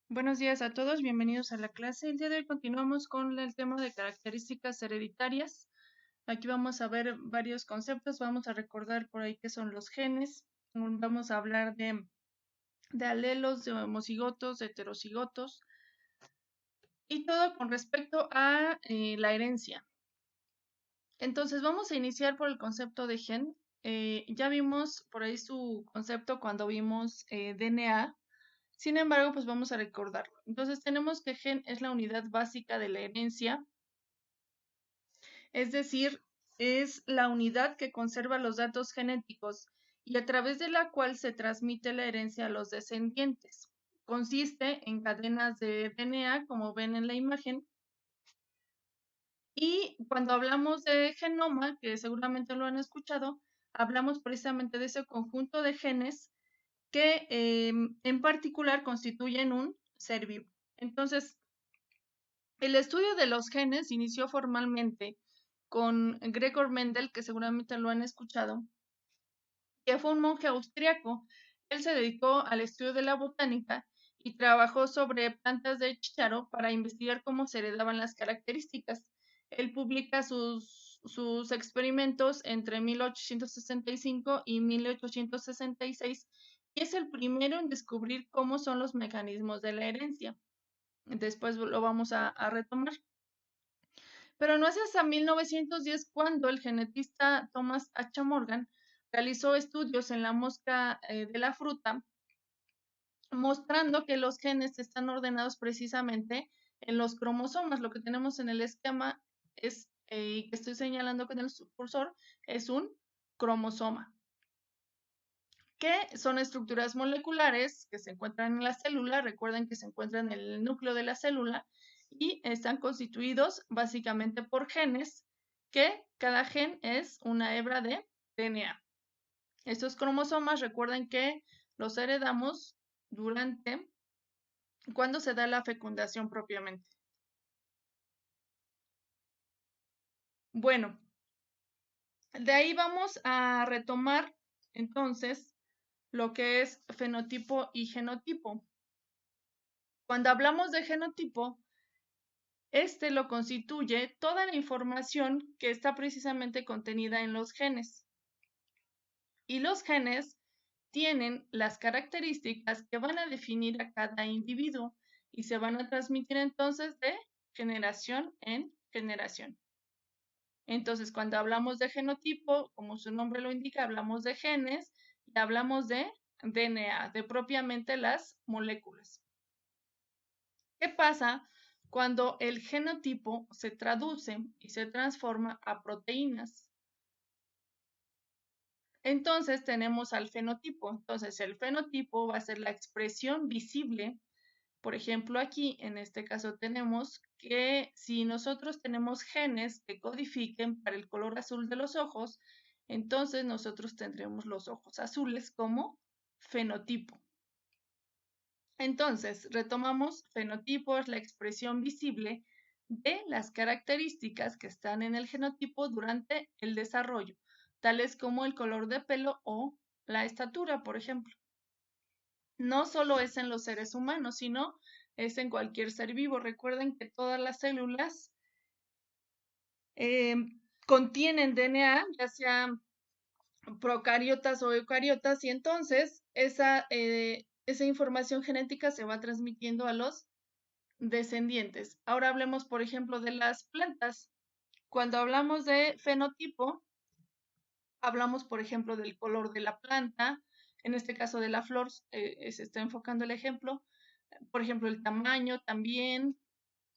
Buenos días a todos, bienvenidos a la clase. El día de hoy continuamos con el tema de características hereditarias. Aquí vamos a ver varios conceptos, vamos a recordar por ahí qué son los genes, vamos a hablar de alelos, de homocigotos, de heterocigotos y todo con respecto a la herencia. Entonces vamos a iniciar por el concepto de gen. Ya vimos por ahí su concepto cuando vimos DNA. Sin embargo, pues vamos a recordarlo. Entonces tenemos que gen es la unidad básica de la herencia, es decir, es la unidad que conserva los datos genéticos y a través de la cual se transmite la herencia a los descendientes. Consiste en cadenas de DNA, como ven en la imagen, y cuando hablamos de genoma, que seguramente lo han escuchado, hablamos precisamente de ese conjunto de genes que en particular constituyen un ser vivo. Entonces, el estudio de los genes inició formalmente con Gregor Mendel, que seguramente lo han escuchado, que fue un monje austriaco. Él se dedicó al estudio de la botánica y trabajó sobre plantas de chícharo para investigar cómo se heredaban las características. Él publica sus experimentos entre 1865 y 1866 y es el primero en descubrir cómo son los mecanismos de la herencia. Después lo vamos a retomar. Pero no es hasta 1910 cuando el genetista Thomas H. Morgan realizó estudios en la mosca de la fruta, mostrando que los genes están ordenados precisamente en los cromosomas. Lo que tenemos en el esquema es, que estoy señalando con el cursor, es un cromosoma, que son estructuras moleculares que se encuentran en la célula. Recuerden que se encuentran en el núcleo de la célula y están constituidos básicamente por genes, que cada gen es una hebra de DNA. Estos cromosomas, recuerden que los heredamos durante cuando se da la fecundación propiamente. Bueno, de ahí vamos a retomar entonces lo que es fenotipo y genotipo. Cuando hablamos de genotipo, este lo constituye toda la información que está precisamente contenida en los genes. Y los genes tienen las características que van a definir a cada individuo y se van a transmitir entonces de generación en generación. Entonces, cuando hablamos de genotipo, como su nombre lo indica, hablamos de genes y hablamos de DNA, de propiamente las moléculas. ¿Qué pasa cuando el genotipo se traduce y se transforma a proteínas? Entonces tenemos al fenotipo. Entonces el fenotipo va a ser la expresión visible. Por ejemplo, aquí en este caso tenemos que si nosotros tenemos genes que codifiquen para el color azul de los ojos, entonces nosotros tendremos los ojos azules como fenotipo. Entonces, retomamos, fenotipo es la expresión visible de las características que están en el genotipo durante el desarrollo, tales como el color de pelo o la estatura, por ejemplo. No solo es en los seres humanos, sino es en cualquier ser vivo. Recuerden que todas las células contienen DNA, ya sea procariotas o eucariotas, y entonces esa información genética se va transmitiendo a los descendientes. Ahora hablemos, por ejemplo, de las plantas. Cuando hablamos de fenotipo, hablamos, por ejemplo, del color de la planta, en este caso de la flor, se está enfocando el ejemplo, por ejemplo, el tamaño también,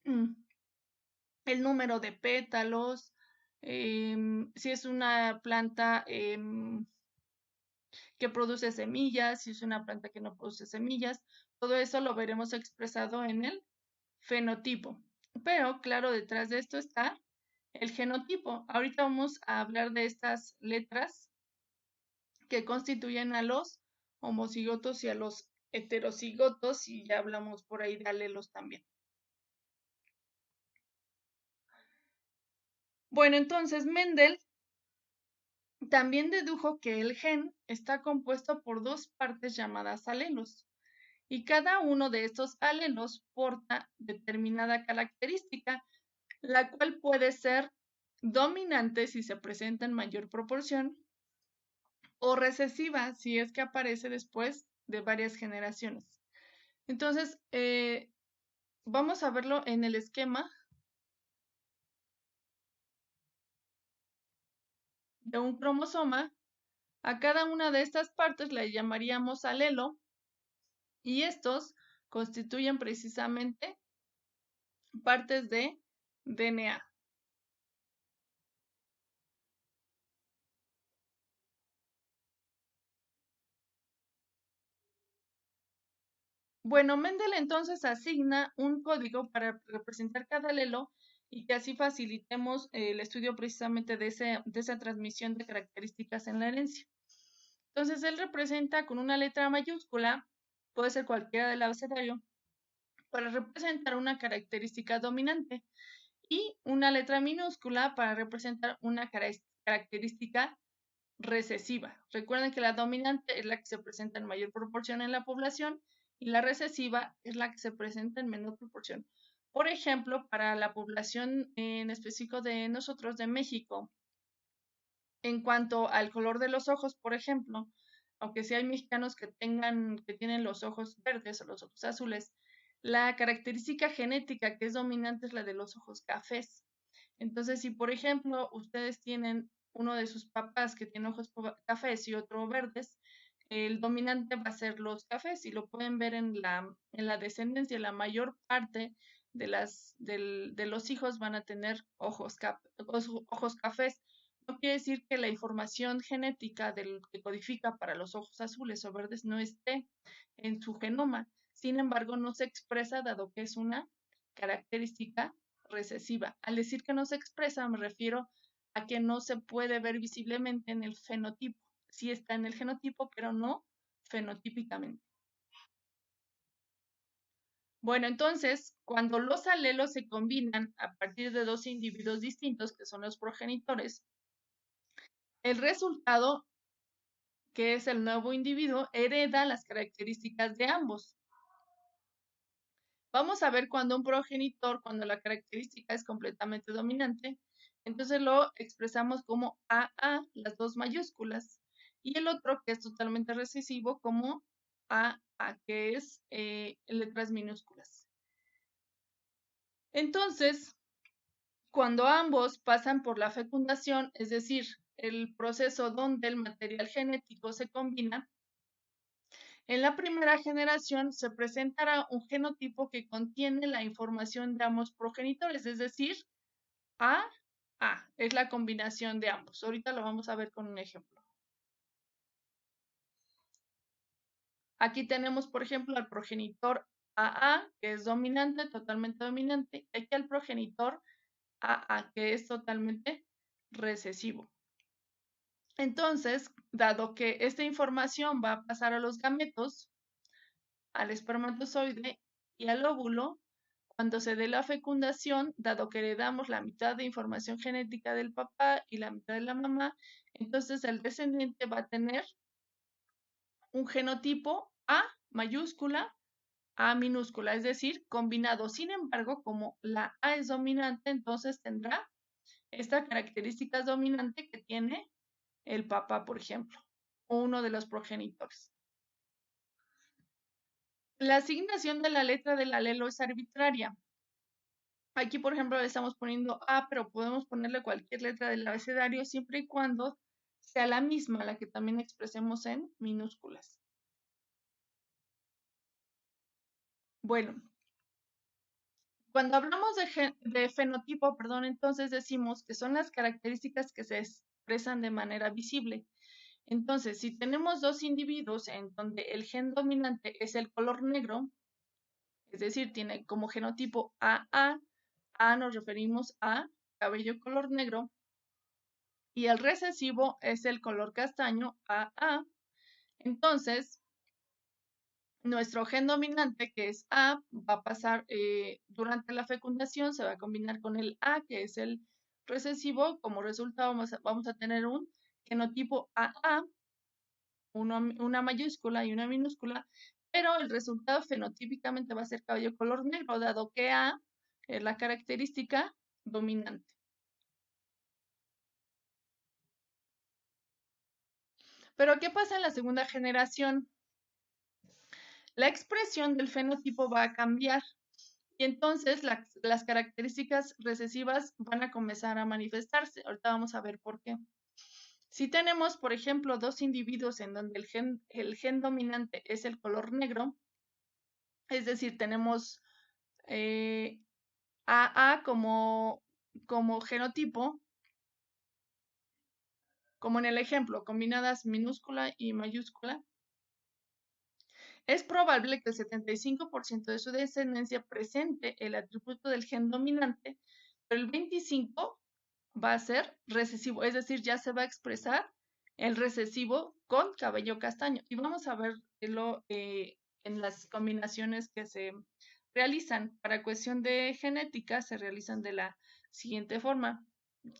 el número de pétalos, si es una planta que produce semillas, si es una planta que no produce semillas, todo eso lo veremos expresado en el fenotipo. Pero claro, detrás de esto está el genotipo. Ahorita vamos a hablar de estas letras que constituyen a los homocigotos y a los heterocigotos, y ya hablamos por ahí de alelos también. Bueno, entonces Mendel también dedujo que el gen está compuesto por dos partes llamadas alelos. y cada uno de estos alelos porta determinada característica, la cual puede ser dominante si se presenta en mayor proporción o recesiva si es que aparece después de varias generaciones. Entonces, vamos a verlo en el esquema de un cromosoma. A cada una de estas partes le llamaríamos alelo y estos constituyen precisamente partes de DNA. Bueno, Mendel entonces asigna un código para representar cada alelo y que así facilitemos el estudio precisamente de esa transmisión de características en la herencia. Entonces, él representa con una letra mayúscula, puede ser cualquiera del abecedario, para representar una característica dominante y una letra minúscula para representar una característica recesiva. Recuerden que la dominante es la que se presenta en mayor proporción en la población y la recesiva es la que se presenta en menor proporción. Por ejemplo, para la población en específico de nosotros de México, en cuanto al color de los ojos, por ejemplo, aunque sí hay mexicanos que tienen los ojos verdes o los ojos azules, la característica genética que es dominante es la de los ojos cafés. Entonces, si por ejemplo ustedes tienen uno de sus papás que tiene ojos cafés y otro verdes, el dominante va a ser los cafés y lo pueden ver en la descendencia. La mayor parte de los hijos van a tener ojos cafés. No quiere decir que la información genética del que codifica para los ojos azules o verdes no esté en su genoma. Sin embargo, no se expresa dado que es una característica recesiva. Al decir que no se expresa, me refiero a que no se puede ver visiblemente en el fenotipo. Sí está en el genotipo, pero no fenotípicamente. Bueno, entonces, cuando los alelos se combinan a partir de dos individuos distintos, que son los progenitores, el resultado, que es el nuevo individuo, hereda las características de ambos. Vamos a ver cuando un progenitor, cuando la característica es completamente dominante, entonces lo expresamos como AA, las dos mayúsculas, y el otro que es totalmente recesivo como AA, que es letras minúsculas. Entonces, cuando ambos pasan por la fecundación, es decir, el proceso donde el material genético se combina, en la primera generación se presentará un genotipo que contiene la información de ambos progenitores, es decir, A, es la combinación de ambos. Ahorita lo vamos a ver con un ejemplo. Aquí tenemos, por ejemplo, al progenitor AA, que es dominante, totalmente dominante, y aquí al progenitor AA, que es totalmente recesivo. Entonces, dado que esta información va a pasar a los gametos, al espermatozoide y al óvulo, cuando se dé la fecundación, dado que le damos la mitad de información genética del papá y la mitad de la mamá, entonces el descendiente va a tener un genotipo A mayúscula, A minúscula, es decir, combinado. Sin embargo, como la A es dominante, entonces tendrá esta característica dominante que tiene el papá, por ejemplo, o uno de los progenitores. La asignación de la letra del alelo es arbitraria. Aquí, por ejemplo, le estamos poniendo A, pero podemos ponerle cualquier letra del abecedario siempre y cuando sea la misma, la que también expresemos en minúsculas. Bueno, cuando hablamos de fenotipo, perdón, entonces decimos que son las características que se expresan de manera visible. Entonces, si tenemos dos individuos en donde el gen dominante es el color negro, es decir, tiene como genotipo AA, A nos referimos a cabello color negro, y el recesivo es el color castaño AA. Entonces, nuestro gen dominante, que es A, va a pasar durante la fecundación, se va a combinar con el A, que es el recesivo. Como resultado, vamos a tener un genotipo AA, una mayúscula y una minúscula, pero el resultado fenotípicamente va a ser cabello color negro, dado que A es la característica dominante. Pero ¿qué pasa en la segunda generación? La expresión del fenotipo va a cambiar y entonces las características recesivas van a comenzar a manifestarse. Ahorita vamos a ver por qué. Si tenemos, por ejemplo, dos individuos en donde el gen dominante es el color negro, es decir, tenemos AA como genotipo, como en el ejemplo, combinadas minúscula y mayúscula, es probable que el 75% de su descendencia presente el atributo del gen dominante, pero el 25% va a ser recesivo, es decir, ya se va a expresar el recesivo con cabello castaño. Y vamos a verlo en las combinaciones que se realizan. Para cuestión de genética se realizan de la siguiente forma.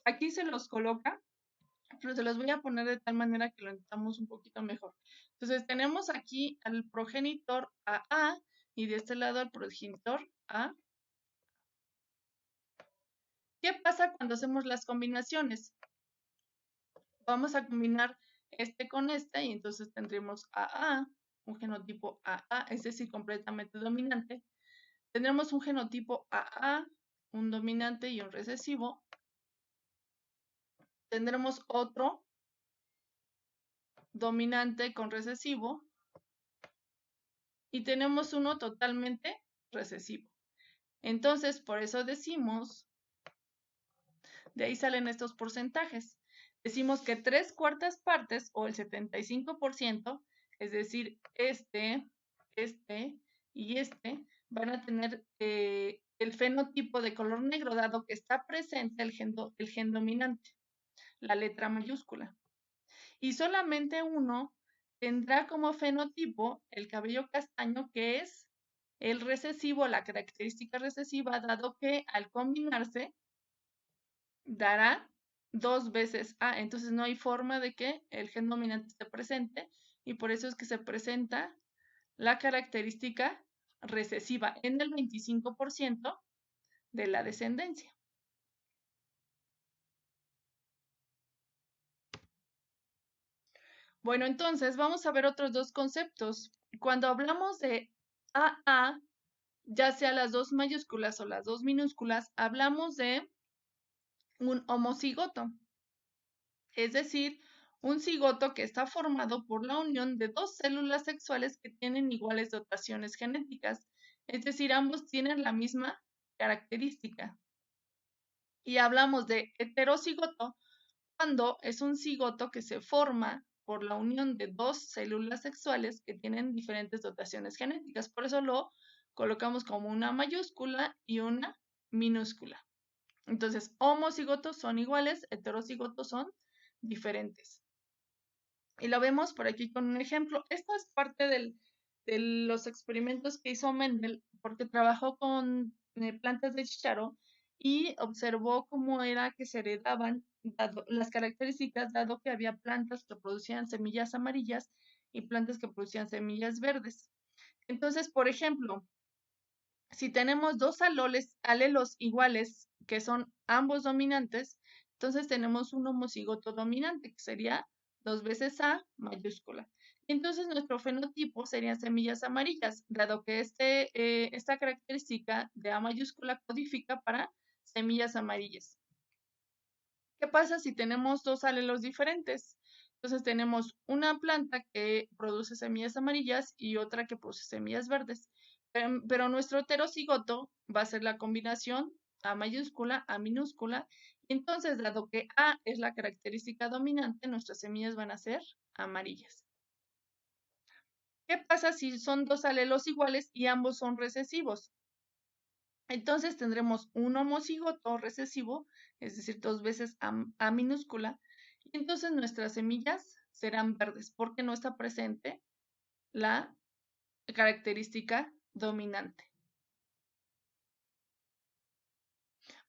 Aquí se los coloca, pero se los voy a poner de tal manera que lo entendamos un poquito mejor. Entonces tenemos aquí al progenitor AA y de este lado al progenitor A. ¿Qué pasa cuando hacemos las combinaciones? Vamos a combinar este con este y entonces tendremos AA, un genotipo AA, es decir, completamente dominante. Tendremos un genotipo AA, un dominante y un recesivo. Tendremos otro dominante con recesivo y tenemos uno totalmente recesivo. Entonces, por eso decimos, de ahí salen estos porcentajes. Decimos que 3/4 partes o el 75%, es decir, este y este, van a tener el fenotipo de color negro, dado que está presente el gen dominante, la letra mayúscula. Y solamente uno tendrá como fenotipo el cabello castaño, que es el recesivo, la característica recesiva, dado que al combinarse dará 2 veces A. Entonces no hay forma de que el gen dominante esté presente y por eso es que se presenta la característica recesiva en el 25% de la descendencia. Bueno, entonces vamos a ver otros dos conceptos. Cuando hablamos de AA, ya sea las dos mayúsculas o las dos minúsculas, hablamos de un homocigoto, es decir, un cigoto que está formado por la unión de dos células sexuales que tienen iguales dotaciones genéticas, es decir, ambos tienen la misma característica. Y hablamos de heterocigoto cuando es un cigoto que se forma por la unión de dos células sexuales que tienen diferentes dotaciones genéticas. Por eso lo colocamos como una mayúscula y una minúscula. Entonces, homocigotos son iguales, heterocigotos son diferentes. Y lo vemos por aquí con un ejemplo. Esto es parte de los experimentos que hizo Mendel, porque trabajó con plantas de chícharo y observó cómo era que se heredaban las características, dado que había plantas que producían semillas amarillas y plantas que producían semillas verdes. Entonces, por ejemplo, si tenemos dos alelos iguales, que son ambos dominantes, entonces tenemos un homocigoto dominante, que sería 2 veces A mayúscula. Entonces nuestro fenotipo serían semillas amarillas, dado que esta característica de A mayúscula codifica para semillas amarillas. ¿Qué pasa si tenemos dos alelos diferentes? Entonces tenemos una planta que produce semillas amarillas y otra que produce semillas verdes. Pero nuestro heterocigoto va a ser la combinación A mayúscula, A minúscula. Entonces, dado que A es la característica dominante, nuestras semillas van a ser amarillas. ¿Qué pasa si son dos alelos iguales y ambos son recesivos? Entonces tendremos un homocigoto recesivo, es decir, 2 veces A minúscula, y entonces nuestras semillas serán verdes porque no está presente la característica dominante.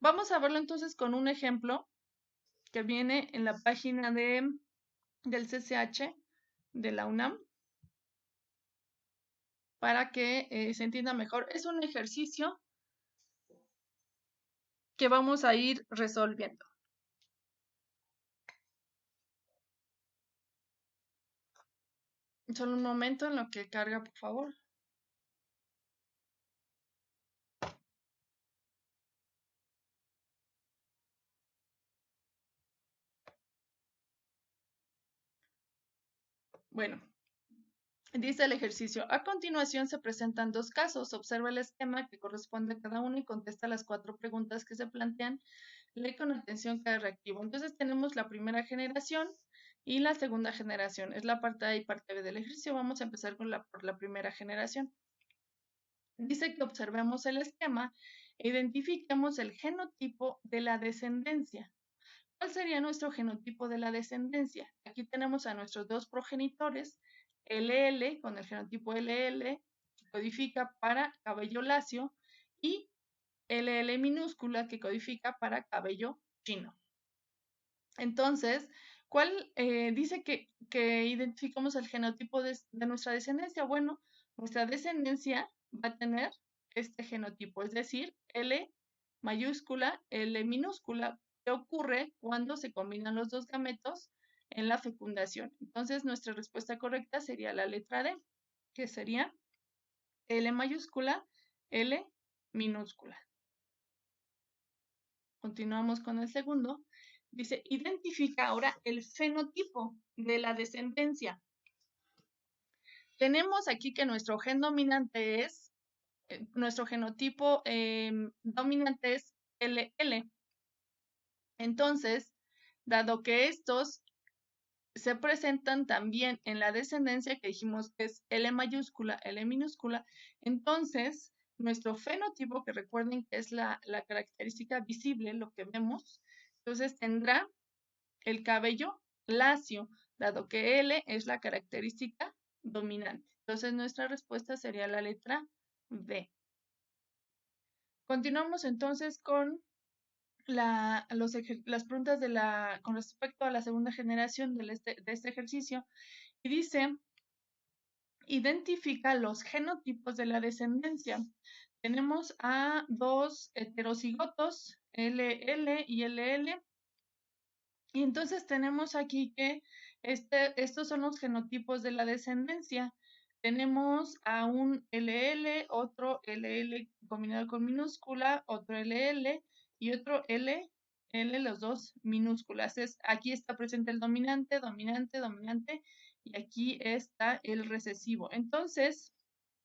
Vamos a verlo entonces con un ejemplo que viene en la página del CCH de la UNAM. para que se entienda mejor. Es un ejercicio que vamos a ir resolviendo. Solo un momento en lo que carga, por favor. Bueno, dice el ejercicio. A continuación se presentan dos casos. Observa el esquema que corresponde a cada uno y contesta las 4 preguntas que se plantean. Lee con atención cada reactivo. Entonces tenemos la primera generación y la segunda generación. Es la parte A y parte B del ejercicio. Vamos a empezar por la primera generación. Dice que observemos el esquema e identifiquemos el genotipo de la descendencia. ¿Cuál sería nuestro genotipo de la descendencia? Aquí tenemos a nuestros dos progenitores, LL con el genotipo LL, que codifica para cabello lacio, y LL minúscula, que codifica para cabello chino. Entonces, ¿cuál dice que identificamos el genotipo de nuestra descendencia? Bueno, nuestra descendencia va a tener este genotipo, es decir, L mayúscula, L minúscula. ¿Qué ocurre cuando se combinan los dos gametos en la fecundación? Entonces, nuestra respuesta correcta sería la letra D, que sería L mayúscula, L minúscula. Continuamos con el segundo. Dice, identifica ahora el fenotipo de la descendencia. Tenemos aquí que nuestro gen dominante es, nuestro genotipo dominante es LL. Entonces, dado que estos se presentan también en la descendencia que dijimos que es L mayúscula, L minúscula, entonces nuestro fenotipo, que recuerden que es la característica visible, lo que vemos, entonces tendrá el cabello lacio, dado que L es la característica dominante. Entonces nuestra respuesta sería la letra B. Continuamos entonces con las preguntas con respecto a la segunda generación de este ejercicio. Y dice, identifica los genotipos de la descendencia. Tenemos a dos heterocigotos, LL y LL. Y entonces tenemos aquí que estos son los genotipos de la descendencia. Tenemos a un LL, otro LL combinado con minúscula, otro LL y otro LL, los dos minúsculas. Aquí está presente el dominante, dominante, dominante, y aquí está el recesivo. Entonces,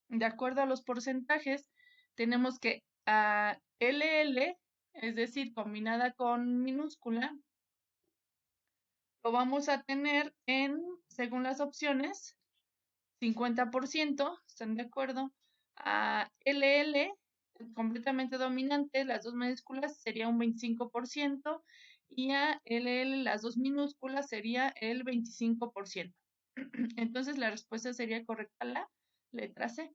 de acuerdo a los porcentajes, tenemos que a LL, es decir, combinada con minúscula, lo vamos a tener según las opciones, 50%, ¿están de acuerdo? A LL, completamente dominante, las dos mayúsculas sería un 25%, y a LL, las dos minúsculas, sería el 25%. Entonces la respuesta sería correcta la letra C.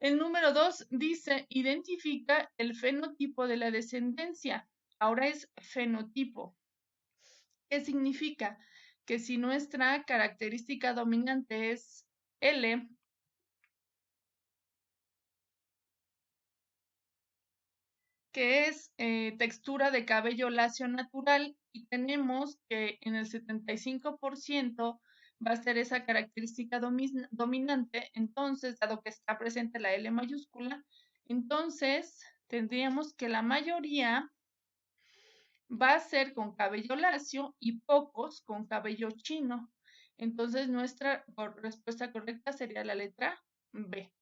El número 2 dice, identifica el fenotipo de la descendencia. Ahora es fenotipo. ¿Qué significa? Que si nuestra característica dominante es L, que es textura de cabello lacio natural, y tenemos que en el 75% va a ser esa característica dominante, entonces, dado que está presente la L mayúscula, entonces tendríamos que la mayoría va a ser con cabello lacio y pocos con cabello chino. Entonces nuestra respuesta correcta sería la letra B.